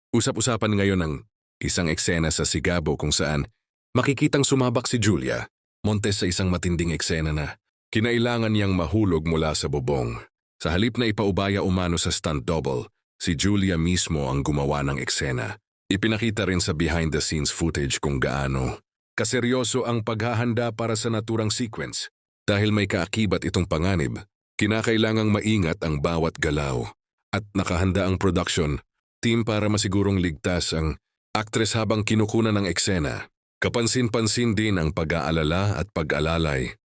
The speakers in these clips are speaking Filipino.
Usap-usapan ngayon ang isang eksena sa Sigabo kung saan makikitang sumabak si Julia Montes sa isang matinding eksena na kinailangan niyang mahulog mula sa bubong. Sa halip na ipaubaya umano sa stunt double, si Julia mismo ang gumawa ng eksena. Ipinakita rin sa behind-the-scenes footage kung gaano kaseryoso ang paghahanda para sa naturang sequence. Dahil may kaakibat itong panganib, kinakailangang maingat ang bawat galaw at nakahanda ang production team para masigurong ligtas ang aktres habang kinukunan ng eksena. Kapansin-pansin din ang pag-aalala at pag-alalay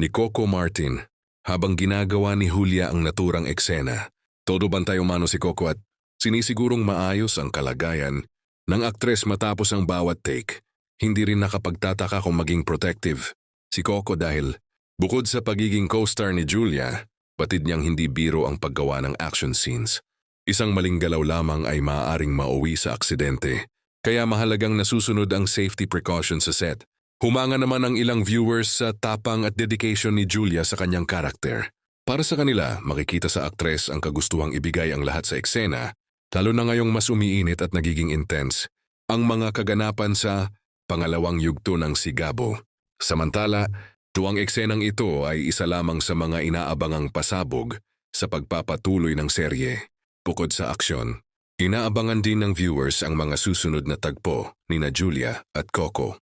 ni Coco Martin habang ginagawa ni Julia ang naturang eksena. Todo bantay umano si Coco at sinisigurong maayos ang kalagayan ng aktres matapos ang bawat take. Hindi rin nakapagtataka kung maging protective si Coco dahil bukod sa pagiging co-star ni Julia, batid niyang hindi biro ang paggawa ng action scenes. Isang maling galaw lamang ay maaaring mauwi sa aksidente, kaya mahalagang nasusunod ang safety precautions sa set. Humanga naman ang ilang viewers sa tapang at dedication ni Julia sa kanyang karakter. Para sa kanila, makikita sa aktres ang kagustuhang ibigay ang lahat sa eksena, lalo na ngayong mas umiinit at nagiging intense ang mga kaganapan sa pangalawang yugto ng Sigabo. Samantala, tuwang eksenang ito ay isa lamang sa mga inaabangang pasabog sa pagpapatuloy ng serye. Bukod sa aksyon, inaabangan din ng viewers ang mga susunod na tagpo nina Julia at Coco.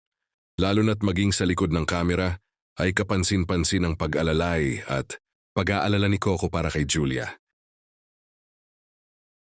Lalo na't maging sa likod ng kamera ay kapansin-pansin ang pag-alalay at pag-aalala ni Coco para kay Julia.